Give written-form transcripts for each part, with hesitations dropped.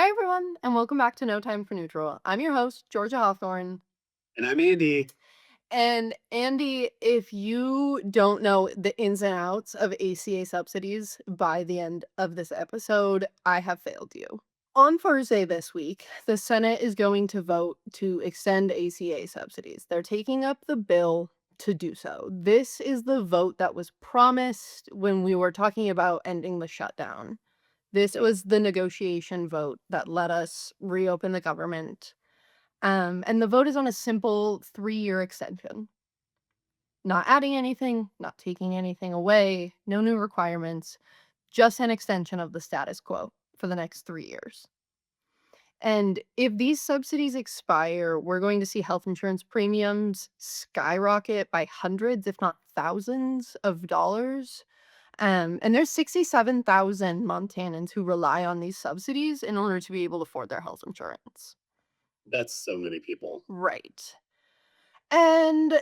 Hi, everyone, and welcome back to No Time for Neutral. I'm your host, Georgia Hawthorne. And I'm Andy. And Andy, if you don't know the ins and outs of ACA subsidies by the end of this episode, I have failed you. On Thursday this week, the Senate is going to vote to extend ACA subsidies. They're taking up the bill to do so. This is the vote that was promised when we were talking about ending the shutdown. This Yep. was the negotiation vote that let us reopen the government. And the vote is on a simple 3-year extension. Not adding anything, not taking anything away, no new requirements, just an extension of the status quo for the next 3 years. And if these subsidies expire, we're going to see health insurance premiums skyrocket by hundreds, if not thousands of dollars. And there's 67,000 Montanans who rely on these subsidies in order to be able to afford their health insurance. That's so many people. Right. And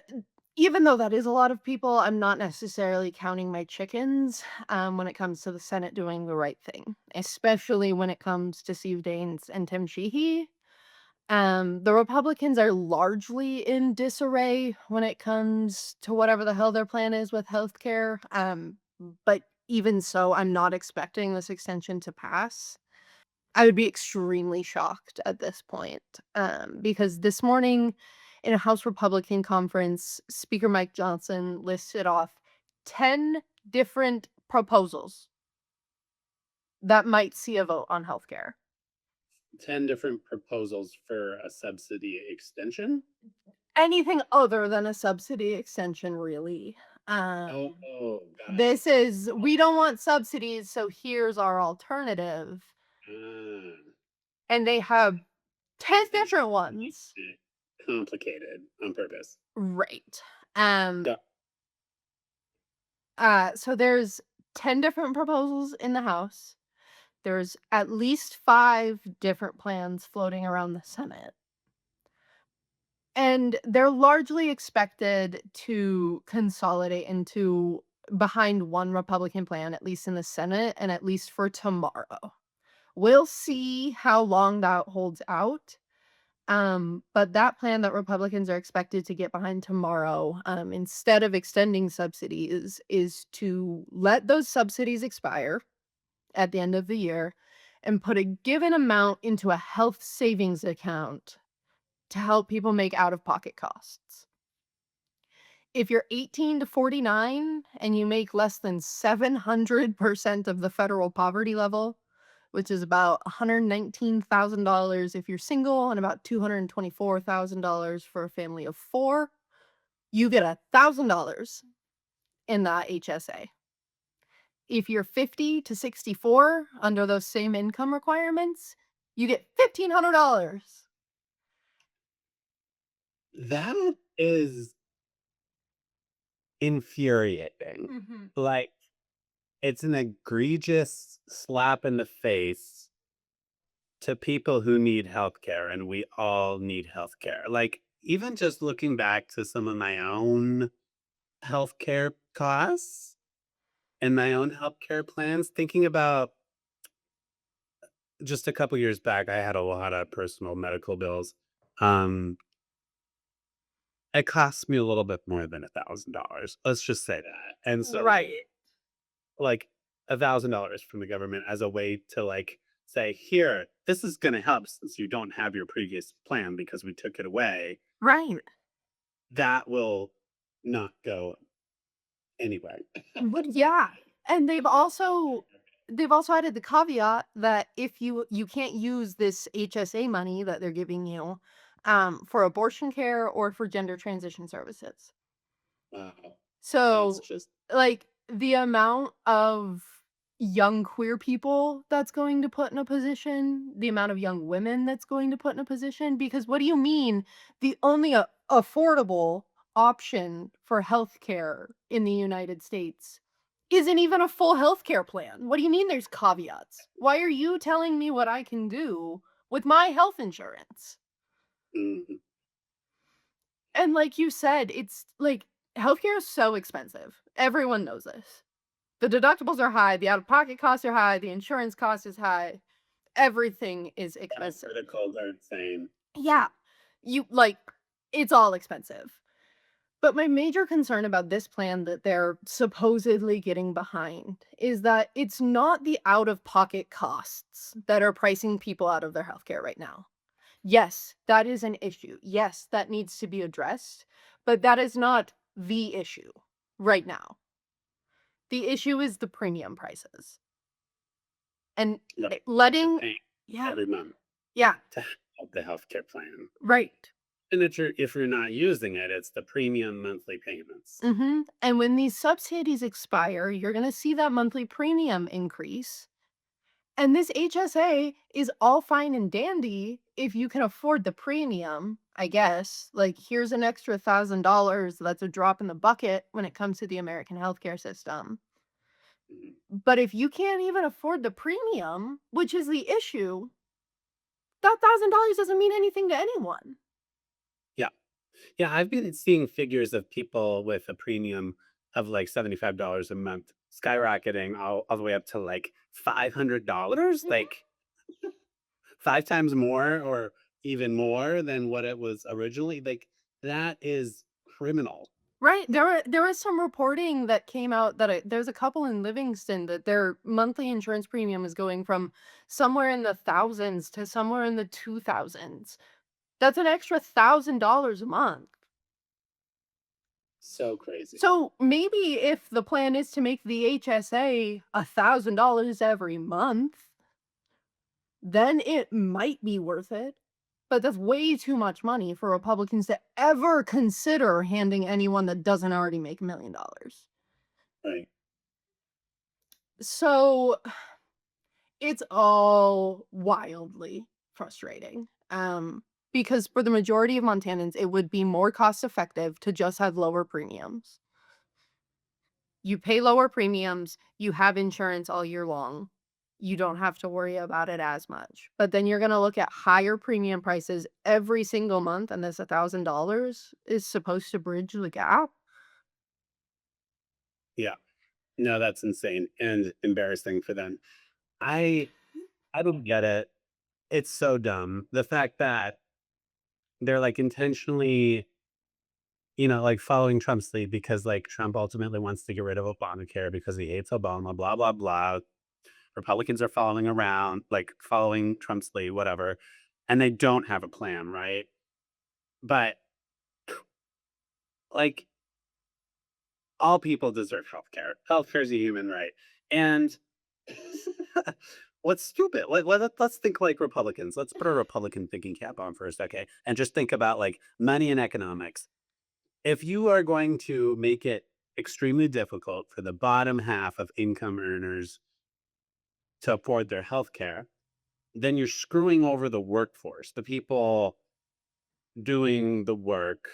even though that is a lot of people, I'm not necessarily counting my chickens when it comes to the Senate doing the right thing, especially when it comes to Steve Daines and Tim Sheehy. The Republicans are largely in disarray when it comes to whatever the hell their plan is with healthcare. But even so, I'm not expecting this extension to pass. I would be extremely shocked at this point, because this morning in a House Republican conference, Speaker Mike Johnson listed off 10 different proposals that might see a vote on healthcare. 10 different proposals for a subsidy extension? Anything other than a subsidy extension, really. Um, Oh, gotcha. this is, we don't want subsidies, so here's our alternative. Ah, And they have 10 they different made ones. it complicated on purpose. Right. Um, Yeah. so there's 10 different proposals in the House. There's at least 5 different plans floating around the Senate. And they're largely expected to consolidate into behind one Republican plan, at least in the Senate, and at least for tomorrow. We'll see how long that holds out. But that plan that Republicans are expected to get behind tomorrow, instead of extending subsidies, is to let those subsidies expire at the end of the year and put a given amount into a health savings account to help people make out of pocket costs. If you're 18 to 49 and you make less than 700% of the federal poverty level, which is about $119,000 if you're single and about $224,000 for a family of 4, you get $1,000 in that HSA. If you're 50 to 64 under those same income requirements, you get $1,500. That is infuriating. Mhm. Like, it's an egregious slap in the face to people who need healthcare, and we all need healthcare. Like, even just looking back to some of my own healthcare costs and my own healthcare plans, thinking about just a couple years back, I had a lot of personal medical bills. Um, it cost me a little bit more than $1,000. Let's just say that. And so, Right. like, $1,000 from the government as a way to like say, here, this is going to help since you don't have your previous plan because we took it away. Right. That will not go anywhere. But yeah, and they've also added the caveat that if you can't use this HSA money that they're giving you, for abortion care or for gender transition services. Wow, that's So, just like, the amount of young queer people that's going to put in a position, the amount of young women that's going to put in a position, because what do you mean the only affordable option for healthcare in the United States isn't even a full healthcare plan? What do you mean there's caveats? Why are you telling me what I can do with my health insurance? mm, And like you said, it's like healthcare is so expensive. Everyone knows this. The deductibles are high, the out-of-pocket costs are high, the insurance cost is high. everything is expensive. Pharmaceuticals are insane. Yeah. You like it's all expensive. But my major concern about this plan that they're supposedly getting behind is that it's not the out of pocket costs that are pricing people out of their healthcare right now. Yes, that is an issue. Yes, that needs to be addressed, but that is not the issue right now. The issue is the premium prices and Look, what you're letting, paying yeah, every month yeah, to have the healthcare plan. right. And if you're not using it, it's the premium monthly payments. And when these subsidies expire, you're going to see that monthly premium increase. And this HSA is all fine and dandy if you can afford the premium, I guess. Like, here's an extra $1,000. That's a drop in the bucket when it comes to the American healthcare system. Mhm. But if you can't even afford the premium, which is the issue, that $1,000 doesn't mean anything to anyone. Yeah. Yeah, I've been seeing figures of people with a premium of like $75 a month skyrocketing all the way up to like $500, Mhm. like 5 times more or even more than what it was originally. Like that is criminal. Right. There was some reporting that came out that there's a couple in Livingston that their monthly insurance premium is going from somewhere in the thousands to somewhere in the 2000s. That's an extra $1,000 a month. So crazy. So maybe if the plan is to make the HSA $1,000 every month, then it might be worth it. But that's way too much money for Republicans to ever consider handing anyone that doesn't already make $1 million. Right. So it's all wildly frustrating. Because for the majority of Montanans, it would be more cost effective to just have lower premiums. You pay lower premiums, you have insurance all year long. You don't have to worry about it as much. But then you're going to look at higher premium prices every single month, and this $1,000 is supposed to bridge the gap. Yeah. No, that's insane and embarrassing for them. I I don't get it. It's so dumb. The fact that they're like intentionally, like following Trump's lead because like Trump ultimately wants to get rid of Obamacare because he hates Obama, blah, blah, blah. Republicans are following around, like following Trump's lead, whatever. And they don't have a plan, right? But like all people deserve healthcare. Healthcare is a human right. And what's stupid? Let's think like Republicans. Let's put a Republican thinking cap on for a second and just think about like money and economics. If you are going to make it extremely difficult for the bottom half of income earners to afford their health care, then you're screwing over the workforce, the people doing the work,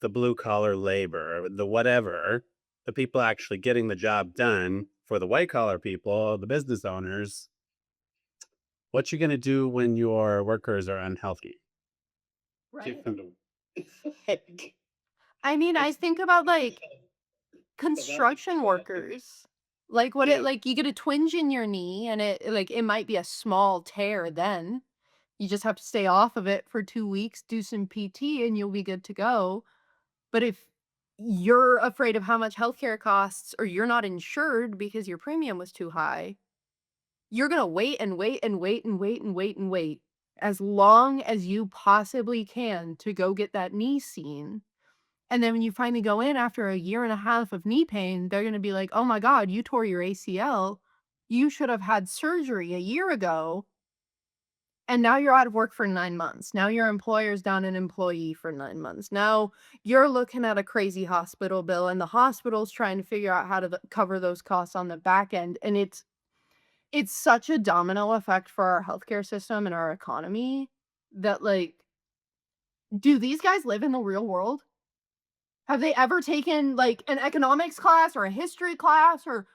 the blue collar labor, the whatever, the people actually getting the job done for the white collar people, the business owners. What you gonna do when your workers are unhealthy? Give Right. them to like, I mean, I it's think about like so that's construction exactly workers. Like what it yeah, like you get a twinge in your knee and it might be a small tear then. You just have to stay off of it for 2 weeks, do some PT, and you'll be good to go. But if you're afraid of how much healthcare costs or you're not insured because your premium was too high, you're gonna wait and wait and wait and wait and wait and wait as long as you possibly can to go get that knee seen. And then when you finally go in after a year and a half of knee pain, they're gonna be like, "Oh my god, you tore your ACL. You should have had surgery a year ago, and now you're out of work for 9 months. Now your employer's down an employee for 9 months. Now you're looking at a crazy hospital bill, and the hospital's trying to figure out how to cover those costs on the back end, and it's such a domino effect for our healthcare system and our economy that, like, do these guys live in the real world? Have they ever taken, like, an economics class or a history class or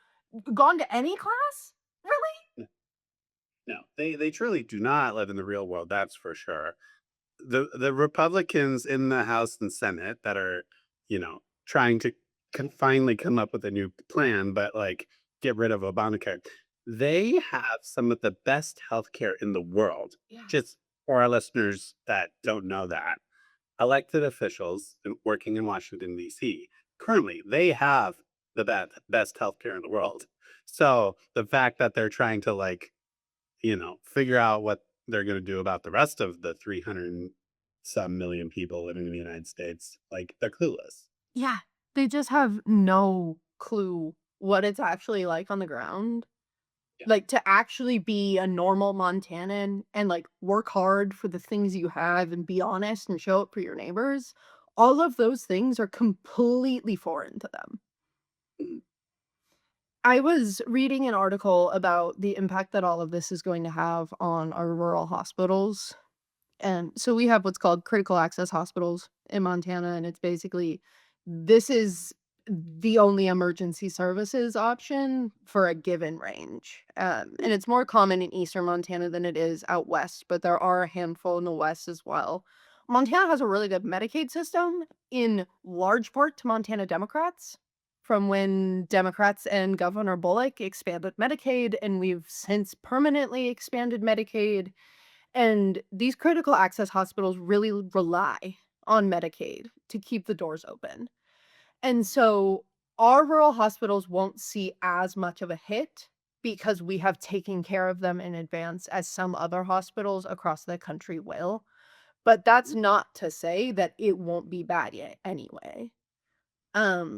gone to any class? Really? no, they truly do not live in the real world, that's for sure. The Republicans in the House and Senate that are, trying to finally come up with a new plan, but like get rid of Obamacare. They have some of the best healthcare in the world. Yeah. Just for our listeners that don't know that, elected officials working in Washington, D.C., currently, they have the best healthcare in the world. So the fact that they're trying to, like, figure out what they're going to do about the rest of the 300 and some million people living in the United States, like, they're clueless. Yeah. They just have no clue what it's actually like on the ground. Yeah. Like, to actually be a normal Montanan and, like, work hard for the things you have and be honest and show up for your neighbors, all of those things are completely foreign to them. Mhm. I was reading an article about the impact that all of this is going to have on our rural hospitals. And so we have what's called critical access hospitals in Montana, and it's basically this is the only emergency services option for a given range. And it's more common in eastern Montana than it is out west, but there are a handful in the west as well. Montana has a really good Medicaid system in large part to Montana Democrats from when Democrats and Governor Bullock expanded Medicaid, and we've since permanently expanded Medicaid, and these critical access hospitals really rely on Medicaid to keep the doors open. And so our rural hospitals won't see as much of a hit because we have taken care of them in advance as some other hospitals across the country will. But that's not to say that it won't be bad yet anyway.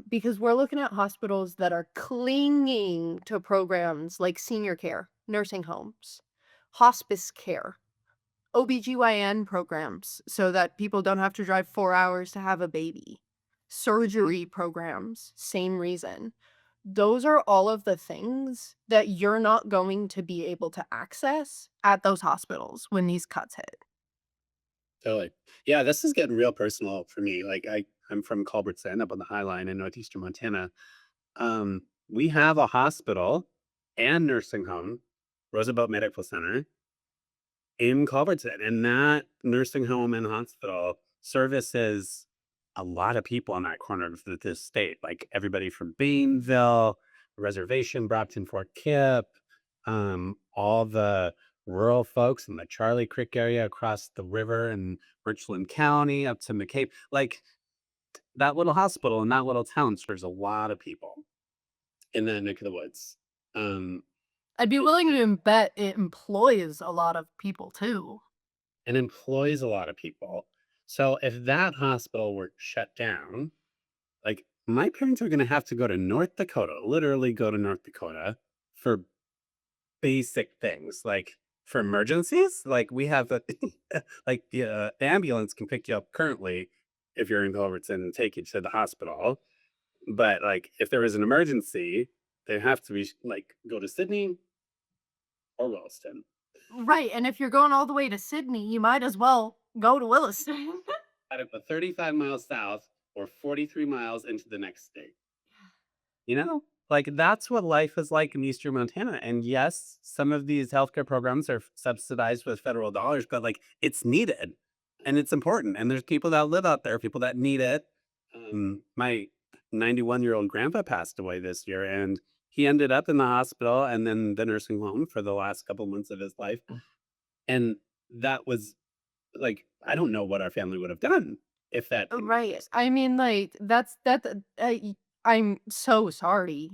Because we're looking at hospitals that are clinging to programs like senior care, nursing homes, hospice care, OBGYN programs so that people don't have to drive 4 hours to have a baby. Surgery programs, same reason. Those are all of the things that you're not going to be able to access at those hospitals when these cuts hit. Totally. Yeah, this is getting real personal for me. Like, I'm from Culbertson up on the High Line in northeastern Montana. We have a hospital and nursing home, Roosevelt Medical Center, in Culbertson, and that nursing home and hospital services a lot of people on that corner of this state, like everybody from Bainville, Reservation, Brockton, Fort Kip, all the rural folks in the Charlie Creek area across the river in Richland County up to McCabe. Like, that little hospital in that little town serves a lot of people in that neck of the woods. Um, I'd be willing to bet it employs a lot of people too. and employs a lot of people. So if that hospital were shut down, like, my parents are going to have to go to North Dakota, literally go to North Dakota for basic things, like for emergencies. Like, we have a, like the ambulance can pick you up currently if you're in Culbertson and take you to the hospital. But like, if there is an emergency, they have to be like go to Sydney or Williston, Right, and if you're going all the way to Sydney, you might as well go to Williston. out of 35 miles south or 43 miles into the next state. You know? Like, that's what life is like in Eastern Montana, and yes, some of these healthcare programs are subsidized with federal dollars, but, like, it's needed, and it's important, and there's people that live out there, people that need it. My 91-year-old grandpa passed away this year, and he ended up in the hospital and then the nursing home for the last couple months of his life, and that was like, I don't know what our family would have done if that didn't Right. exist. I mean, like, I'm so sorry,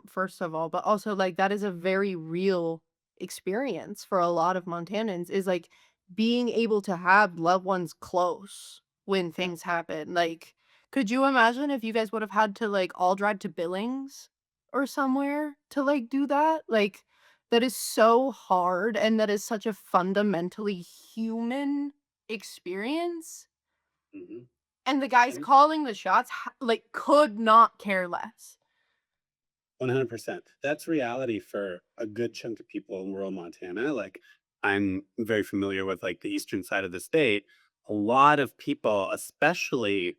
first of all, but also, like, that is a very real experience for a lot of Montanans is, like, being able to have loved ones close when Yeah. things happen. Like, could you imagine if you guys would have had to, like, all drive to Billings or somewhere to, like, do that? Like, that is so hard, and that is such a fundamentally human experience. Mhm. And the guys And calling the shots, like, could not care less. 100%. That's reality for a good chunk of people in rural Montana. Like, I'm very familiar with like the eastern side of the state. A lot of people, especially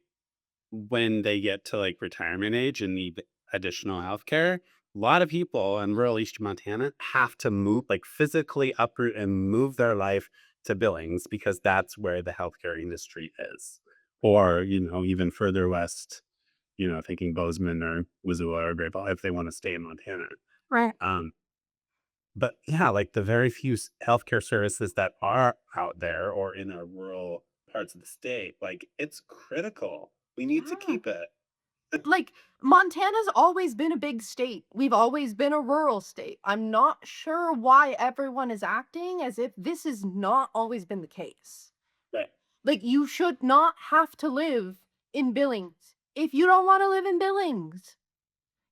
when they get to like retirement age and need additional health care, a lot of people in rural eastern Montana have to move, like physically uproot and move their life to Billings because that's where the healthcare industry is. Or, even further west, thinking Bozeman or Missoula or Great Falls if they want to stay in Montana. Right. Um, But yeah, like the very few healthcare services that are out there or in our rural parts of the state, like it's critical. We need to Yeah. keep it. Like, Montana's always been a big state. We've always been a rural state. I'm not sure why everyone is acting as if this has not always been the case. Right. Like, you should not have to live in Billings. If you don't wanna live in Billings,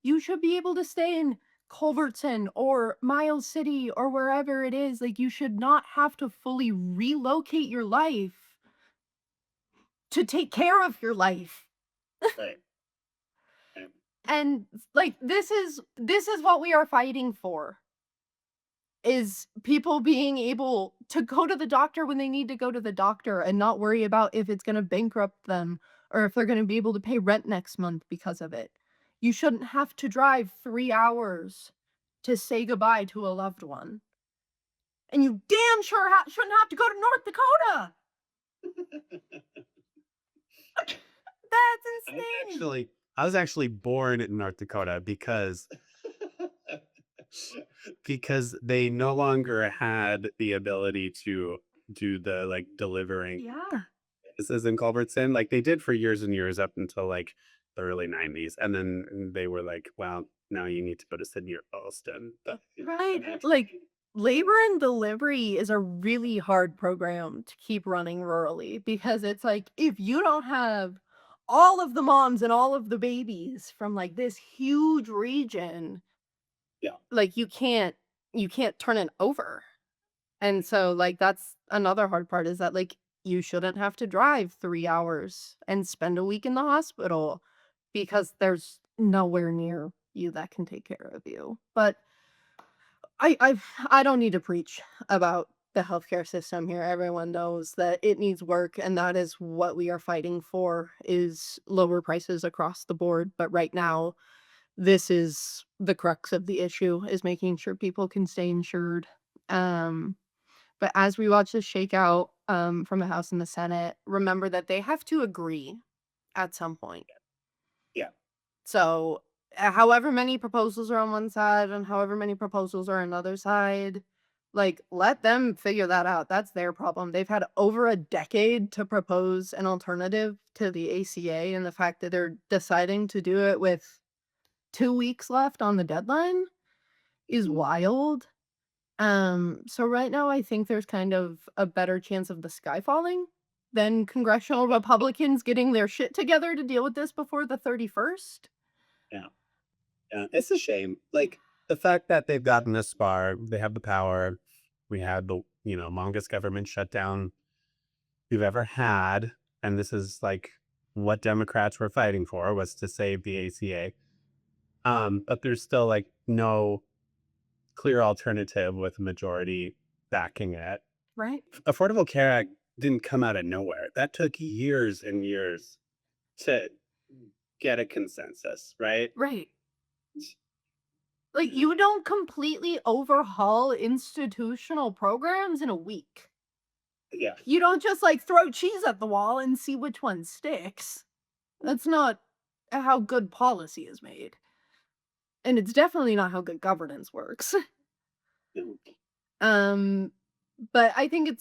you should be able to stay in Culbertson or Miles City or wherever it is. Like, you should not have to fully relocate your life to take care of your life. Right. Right. And, like, this is what we are fighting for, is people being able to go to the doctor when they need to go to the doctor and not worry about if it's gonna bankrupt them or if they're gonna be able to pay rent next month because of it. You shouldn't have to drive 3 hours to say goodbye to a loved one. And you damn sure shouldn't have to go to North Dakota! That's I was insane! actually I was actually born in North Dakota because they no longer had the ability to do the like delivering Yeah. services in Culbertson. Like they did for years and years up until like the early 90s. And then they were like, well, now you need to go to Sydney or Boston. Right? And that's Like, labor and delivery is a really hard program to keep running rurally because it's like, if you don't have all of the moms and all of the babies from, like, this huge region, yeah. like, you can't turn it over. And so, like, that's another hard part is that, like, you shouldn't have to drive 3 hours and spend a week in the hospital because there's nowhere near you that can take care of you. But I don't need to preach about the healthcare system here. Everyone knows that it needs work, and that is what we are fighting for, is lower prices across the board. But right now, this is the crux of the issue, is making sure people can stay insured. Um, but as we watch this shakeout, from the House and the Senate, remember that they have to agree at some point. Yeah. So, however many proposals are on one side and however many proposals are on another side, like, let them figure that out. That's their problem. They've had over a decade to propose an alternative to the ACA, and the fact that they're deciding to do it with 2 weeks left on the deadline is wild. So right now I think there's kind of a better chance of the sky falling than congressional Republicans getting their shit together to deal with this before the 31st. Yeah. Yeah. It's a shame. Like the fact that they've gotten this far, they have the power. We had the, longest government shutdown we've ever had. And this is like what Democrats were fighting for, was to save the ACA. But there's still like no clear alternative with a majority backing it. Right? Affordable Care Act didn't come out of nowhere. That took years and years to get a consensus, right? Right. Like, you don't completely overhaul institutional programs in a week. Yeah. You don't just, like, throw cheese at the wall and see which one sticks. That's not how good policy is made, and it's definitely not how good governance works. Um, but I think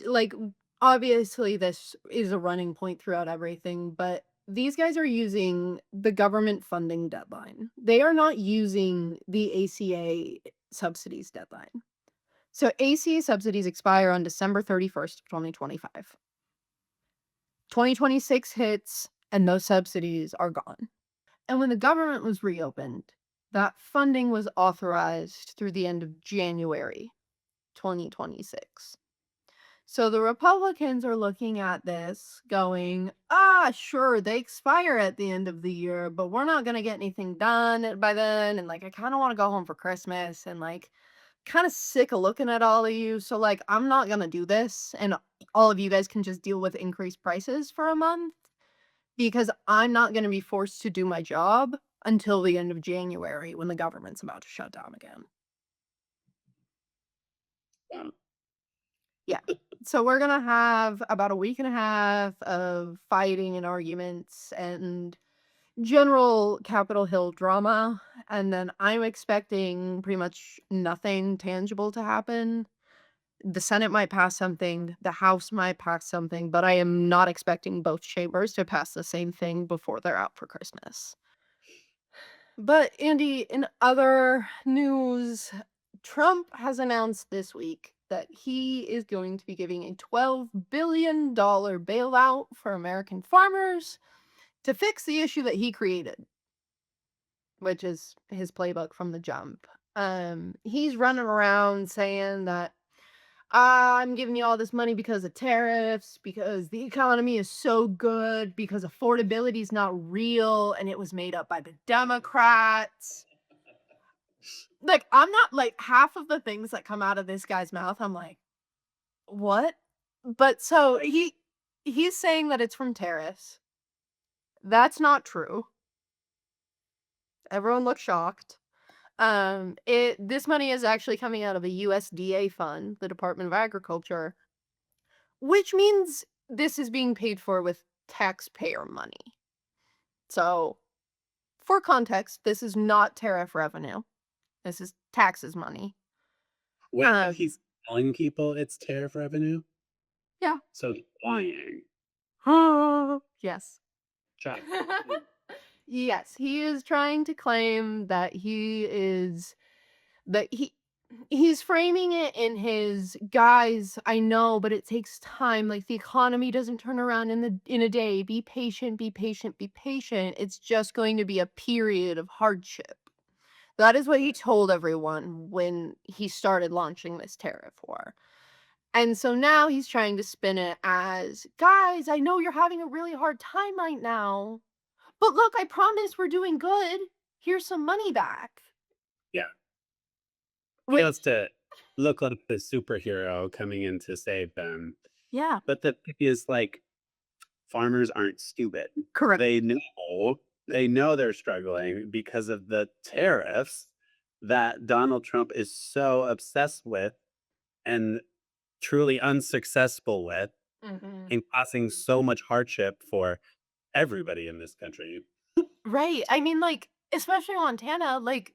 like, obviously, this is a running point throughout everything, but these guys are using the government funding deadline. They are not using the ACA subsidies deadline. So ACA subsidies expire on December 31st of 2025. 2026 hits and those subsidies are gone. And when the government was reopened, that funding was authorized through the end of January 2026. So the Republicans are looking at this going, sure, they expire at the end of the year, but we're not going to get anything done by then. And like, I kind of want to go home for Christmas and like, kind of sick of looking at all of you. So like, I'm not going to do this. And all of you guys can just deal with increased prices for a month because I'm not going to be forced to do my job until the end of January when the government's about to shut down again. Wow. Yeah. So we're gonna have about a week and a half of fighting and arguments, and general Capitol Hill drama, and then I'm expecting pretty much nothing tangible to happen. The Senate might pass something, the House might pass something, but I am not expecting both chambers to pass the same thing before they're out for Christmas. But Andy, in other news, Trump has announced this week that he is going to be giving a $12 billion bailout for American farmers to fix the issue that he created, which is his playbook from the jump. He's running around saying that I'm giving you all this money because of tariffs, because the economy is so good, because affordability is not real and it was made up by the Democrats. Like, I'm not like half of the things that come out of this guy's mouth, I'm like, what? But so he's saying that it's from tariffs. That's not true. Everyone looks shocked. This money is actually coming out of a USDA fund, the Department of Agriculture, which means this is being paid for with taxpayer money. So, for context, this is not tariff revenue. This is taxes money. Wait, but Um, he's telling people it's tariff revenue? yeah. So he's lying. Yes. Chuck. Yes, he is trying to claim that that he's framing it in his guys, I know, but it takes time. Like the economy doesn't turn around in a day. Be patient, be patient, be patient. It's just going to be a period of hardship. That is what he told everyone when he started launching this tariff war. And so now he's trying to spin it as, guys, I know you're having a really hard time right now, but look, I promise we're doing good. Here's some money back. Yeah. He Which, wants to look like the superhero coming in to save them. yeah, But the thing is, like, farmers aren't stupid. correct. They know they're struggling because of the tariffs that Donald Trump is so obsessed with and truly unsuccessful with Mhm. and causing so much hardship for everybody in this country. Right. I mean, like, especially Montana, like,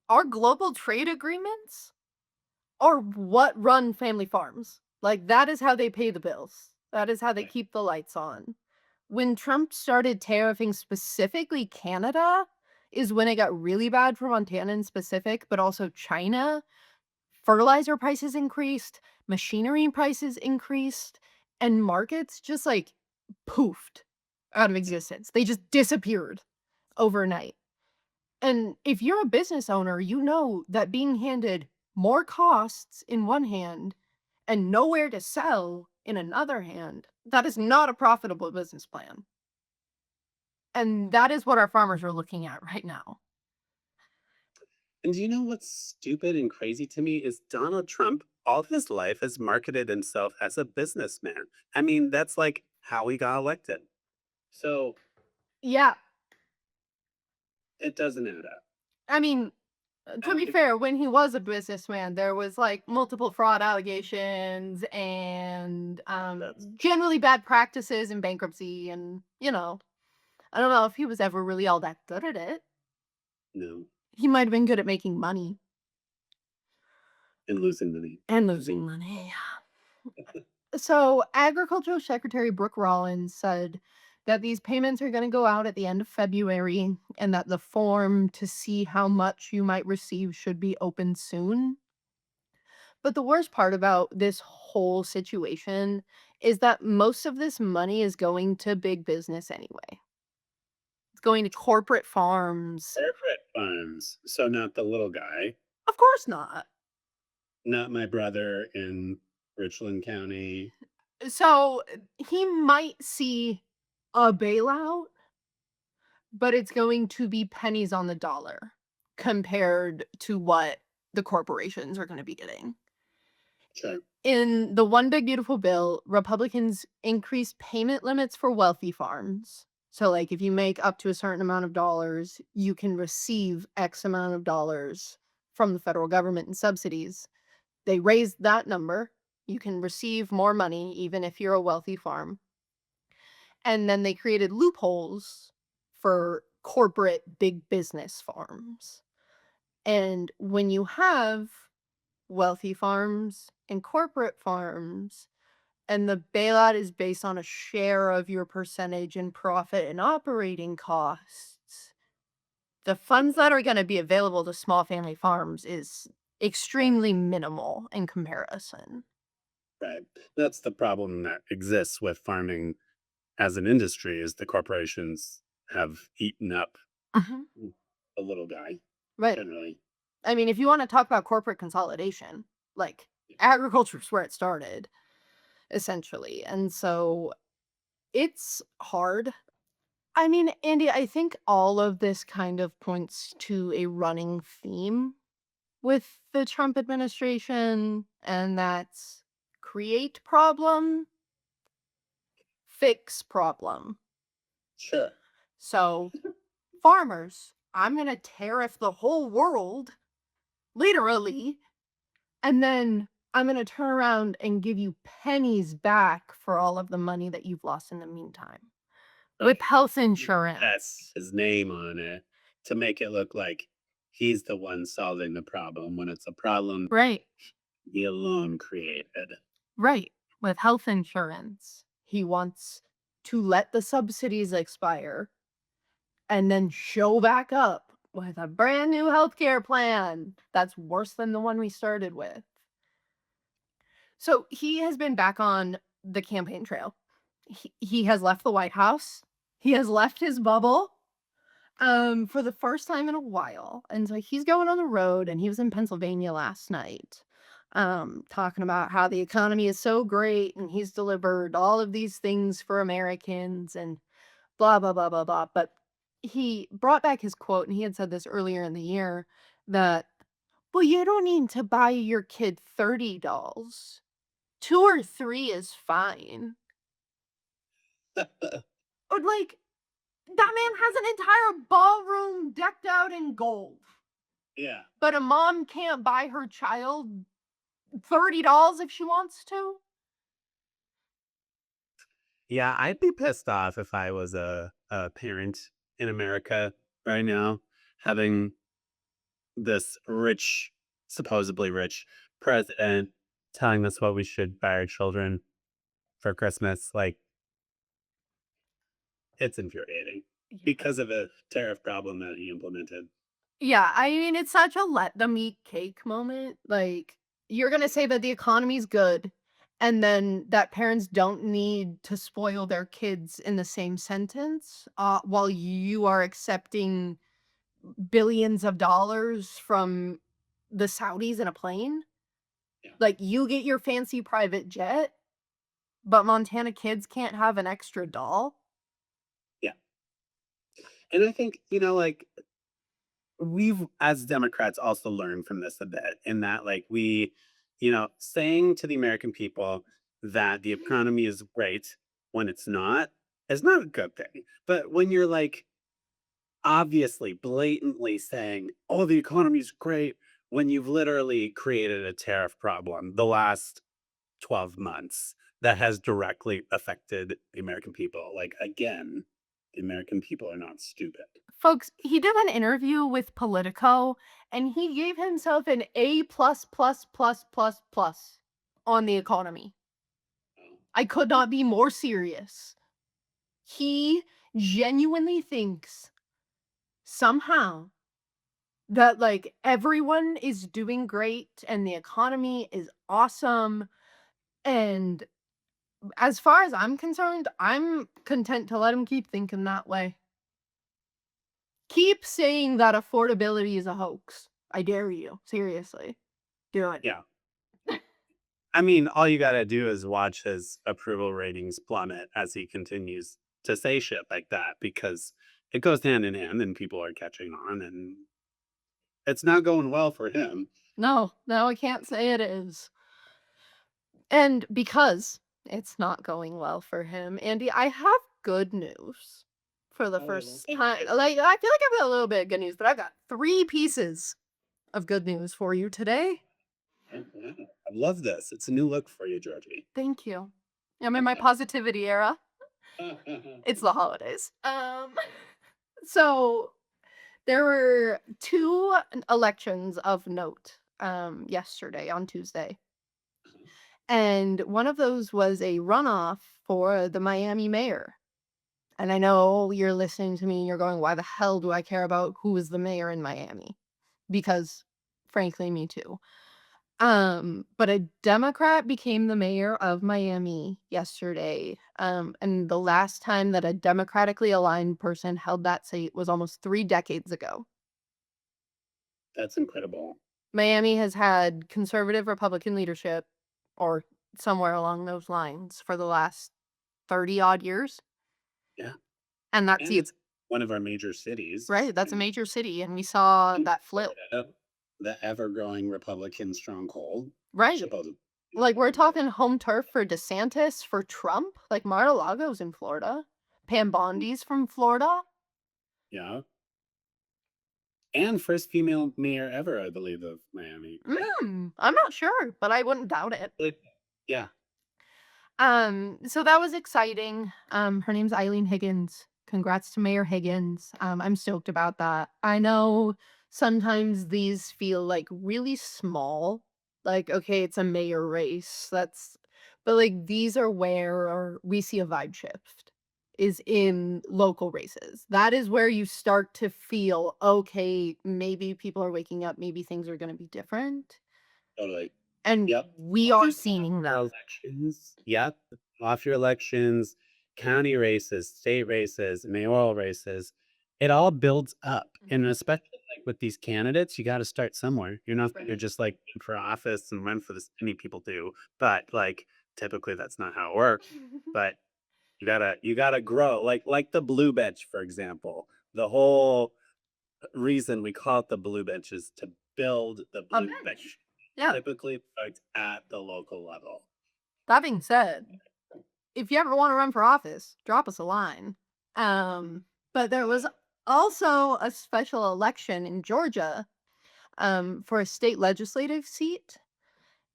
our global trade agreements are what run family farms. Like, that is how they pay the bills. That is how they keep the lights on. When Trump started tariffing specifically Canada, is when it got really bad for Montana in specific, but also China. Fertilizer prices increased, machinery prices increased, and markets just like poofed out of existence. They just disappeared overnight. And if you're a business owner, you know that being handed more costs in one hand and nowhere to sell in another hand, that is not a profitable business plan. And that is what our farmers are looking at right now. And do you know what's stupid and crazy to me is Donald Trump, all of his life, has marketed himself as a businessman. I mean, that's like how he got elected. So Yeah. it doesn't add up. I mean, to And be fair, when he was a businessman, there was like multiple fraud allegations and that's generally bad practices and bankruptcy. And, I don't know if he was ever really all that good at it. no, He might have been good at making money and losing money. and losing money. So, Agricultural Secretary Brooke Rollins said that these payments are going to go out at the end of February and that the form to see how much you might receive should be open soon. But the worst part about this whole situation is that most of this money is going to big business anyway. It's going to corporate farms. Corporate funds. So not the little guy, Of course not. not my brother in Richland County. So he might see a bailout, but it's going to be pennies on the dollar compared to what the corporations are going to be getting. Sure. In the One Big Beautiful Bill, Republicans increased payment limits for wealthy farms. So, like, if you make up to a certain amount of dollars, you can receive X amount of dollars from the federal government in subsidies. They raised that number. You can receive more money even if you're a wealthy farm. And then they created loopholes for corporate big business farms. And when you have wealthy farms and corporate farms, and the bailout is based on a share of your percentage in profit and operating costs, the funds that are gonna be available to small family farms is extremely minimal in comparison. Right. That's the problem that exists with farming as an industry is the corporations have eaten up Mhm. a little guy Right. generally. I mean, if you wanna talk about corporate consolidation, like, agriculture's where it started, essentially, and so it's hard. I mean, Andy, I think all of this kind of points to a running theme with the Trump administration, and that's create problem, fix problem. Sure. So, farmers, I'm going to tariff the whole world, literally, and then I'm going to turn around and give you pennies back for all of the money that you've lost in the meantime. With health That's insurance. his name on it to make it look like he's the one solving the problem when it's a problem Right. he alone created. Right. With health insurance. He wants to let the subsidies expire and then show back up with a brand new healthcare plan that's worse than the one we started with. So he has been back on the campaign trail. He has left the White House. He has left his bubble for the first time in a while. And so he's going on the road and he was in Pennsylvania last night talking about how the economy is so great and he's delivered all of these things for Americans and blah blah blah blah blah. But he brought back his quote and he had said this earlier in the year that, well, you don't need to buy your kid 30 dolls. 2 or 3 is fine. Or like that man has an entire ballroom decked out in gold, Yeah. but a mom can't buy her child 30 dolls if she wants to? Yeah, I'd be pissed off if I was a parent in America right now, having this rich, supposedly rich president telling us what we should buy our children for Christmas. Like, it's infuriating Yeah. because of a tariff problem that he implemented. Yeah, I mean, it's such a let them eat cake moment. Like, you're gonna say that the economy's good, and then that parents don't need to spoil their kids in the same sentence, while you are accepting billions of dollars from the Saudis in a plane. Yeah. Like, you get your fancy private jet, but Montana kids can't have an extra doll? Yeah. And I think, like we've as Democrats also learned from this a bit in that like saying to the American people that the economy is great when it's not is not a good thing. But when you're like obviously blatantly saying, "Oh, the economy is great," when you've literally created a tariff problem the last 12 months that has directly affected the American people. Like again, the American people are not stupid. Folks, he did an interview with Politico, and he gave himself an A plus plus plus plus plus on the economy. I could not be more serious. He genuinely thinks somehow that, like, everyone is doing great and the economy is awesome, and as far as I'm concerned, I'm content to let him keep thinking that way. Keep saying that affordability is a hoax. I dare you. Seriously. Do it. Yeah. I mean, all you gotta do is watch his approval ratings plummet as he continues to say shit like that because it goes hand in hand and people are catching on and it's not going well for him. No, no, I can't say it is. And because it's not going well for him, Andy, I have good news for the Oh, I love first time. Like, I feel like I've got a little bit of good news, but I've got 3 pieces of good news for you today. it. Yeah, I love this. It's a new look for you, Georgie. Thank you. I'm in my positivity era. It's the holidays. So there were two elections of note yesterday on Tuesday. And one of those was a runoff for the Miami mayor. And I know you're listening to me and you're going, why the hell do I care about who is the mayor in Miami? Because frankly, me too. But a Democrat became the mayor of Miami yesterday. And the last time that a democratically aligned person held that seat was almost 3 decades ago. That's incredible. Miami has had conservative Republican leadership or somewhere along those lines for the last 30 odd years. Yeah. And that's And the it's one of our major cities. right, that's a And major city. And we saw that flip. Florida, the ever-growing Republican stronghold, Right. supposedly. Like we're talking home turf for DeSantis, for Trump. Like Mar-a-Lago's in Florida. Pam Bondi's from Florida. Yeah. And first female mayor ever, I believe, of Miami. I'm not sure, but I wouldn't doubt it. Yeah. So that was exciting. Her name's Eileen Higgins. Congrats to Mayor Higgins. I'm stoked about that. I know sometimes these feel like really small. Like, okay, it's a mayor race. But like these are where we see a vibe shift is in local races. That is where you start to feel, okay, maybe people are waking up, maybe things are going to be different. Totally. And Yep. we are seeing that. Elections. Yep. Off your elections, county races, state races, mayoral races. It all builds up. And especially like with these candidates, you got to start somewhere. You're not you're Right. just like for office and run for this. Many people do, but like typically that's not how it works. But you gotta grow. Like the blue bench, for example. The whole reason we call it the blue bench is to build the A blue bench. bench. Yeah. Typically starts at the local level. That being said, if you ever want to run for office, drop us a line. But there was also a special election in Georgia for a state legislative seat,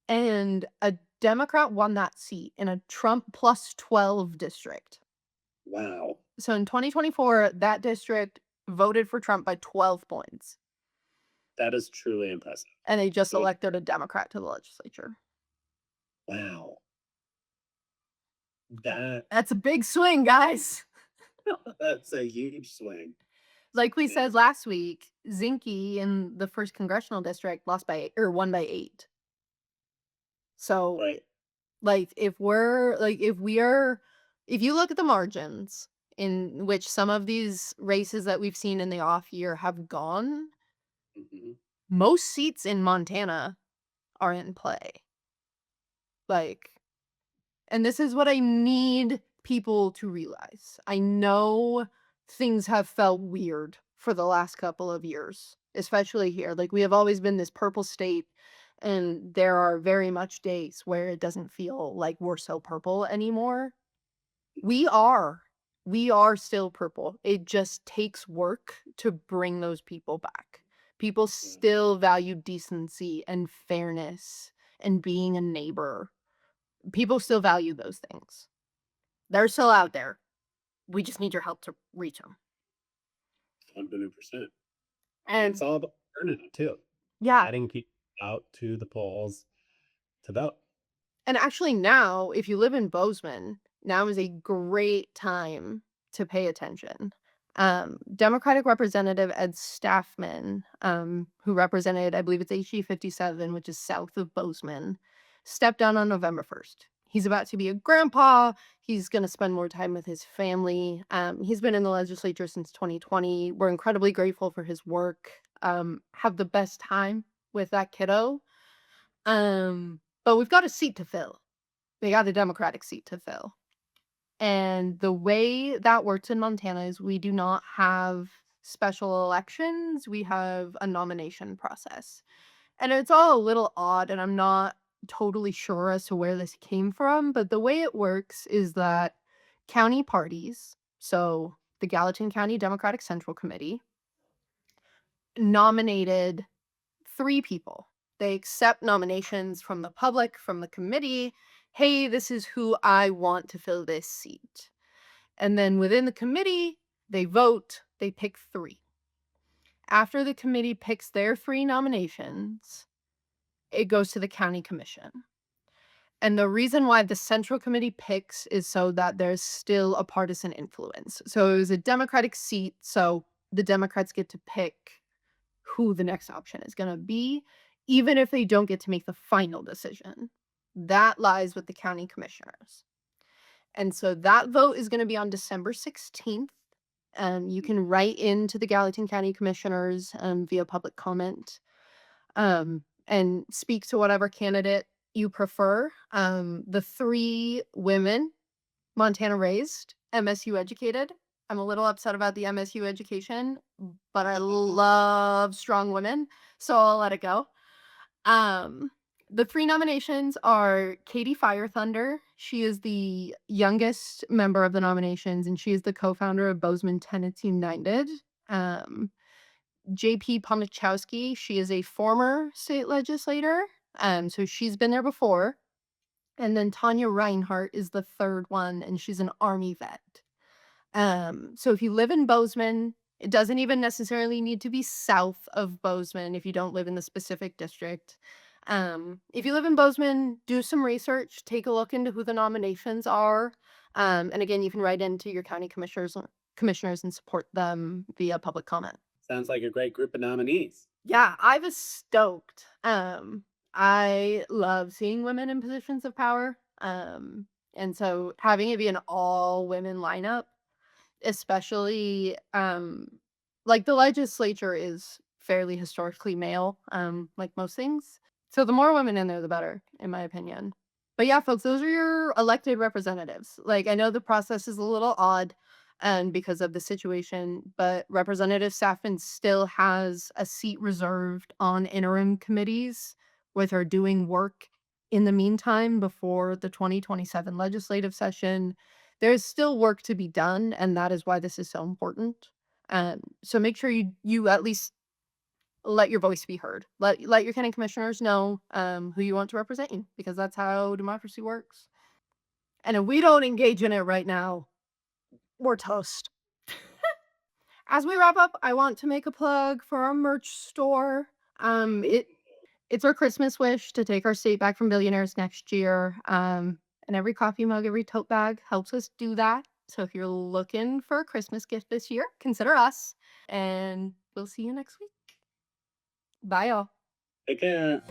and a Democrat won that seat in a Trump plus 12 district. Wow. So in 2024, that district voted for Trump by 12 points, That is truly impressive. and they just Well, elected a Democrat to the legislature. wow. That That's a big swing, guys. that's a huge swing. Like we Yeah. said last week, Zinke in the first congressional district lost by or won by 8. So, Right. like, if you look at the margins in which some of these races that we've seen in the off year have gone, Mhm. most seats in Montana are in play. Like, and this is what I need people to realize. I know things have felt weird for the last couple of years, especially here. Like, we have always been this purple state, and there are very much days where it doesn't feel like we're so purple anymore. We are. We are still purple. It just takes work to bring those people back. People Yeah. still value decency and fairness and being a neighbor. People still value those things. They're still out there. We just need your help to reach them. 100%. And It's all about turnout too. yeah, Getting people out to the polls to vote. and actually now, if you live in Bozeman, now is a great time to pay attention. Democratic Representative Ed Staffman, who represented, I believe it's HG 57, which is south of Bozeman, stepped down on November 1st. He's about to be a grandpa. He's going to spend more time with his family. He's been in the legislature since 2020. We're incredibly grateful for his work. Have the best time with that kiddo. But we've got a seat to fill. We got a Democratic seat to fill. And the way that works in Montana is we do not have special elections. We have a nomination process. And it's all a little odd, and I'm not totally sure as to where this came from, but the way it works is that county parties, so the Gallatin County Democratic Central Committee, nominated 3 people. They accept nominations from the public, from the committee. Hey, this is who I want to fill this seat. And then within the committee, they vote They pick 3. After the committee picks their 3 nominations, it goes to the county commission. And the reason why the central committee picks is so that there's still a partisan influence. So it was a Democratic seat, so the Democrats get to pick who the next option is gonna be, even if they don't get to make the final decision. That lies with the county commissioners. And so that vote is gonna be on December 16th. You can write into the Gallatin County Commissioners via public comment and speak to whatever candidate you prefer. The 3 women, Montana raised, MSU educated. I'm a little upset about the MSU education, but I love strong women, so I'll let it go. Um, the 3 nominations are Katie Fire Thunder. She is the youngest member of the nominations, and she is the co-founder of Bozeman Tenants United. Um, JP Pomachowski, she is a former state legislator, so she's been there before. And then Tanya Reinhardt is the 3rd one, and she's an Army vet. So if you live in Bozeman, it doesn't even necessarily need to be south of Bozeman if you don't live in the specific district. If you live in Bozeman, do some research, take a look into who the nominations are. And again, you can write into your county commissioners and support them via public comment. Sounds like a great group of nominees. Yeah, I was stoked. I love seeing women in positions of power. And so having it be an all women lineup, especially like the legislature is fairly historically male, like most things. So the more women in there, the better, in my opinion. But yeah, folks, those are your elected representatives. Like, I know the process is a little odd because of the situation, but Representative Saffin still has a seat reserved on interim committees with her doing work in the meantime before the 2027 legislative session. There's still work to be done, and that is why this is so important. So make sure you at least let your voice be heard. Let your county commissioners know who you want to represent you, because that's how democracy works. And if we don't engage in it right now, we're toast. As we wrap up, I want to make a plug for our merch store. It's our Christmas wish to take our state back from billionaires next year. And every coffee mug, every tote bag helps us do that. So if you're looking for a Christmas gift this year, consider us. And we'll see you next week. Bye, y'all. Take care.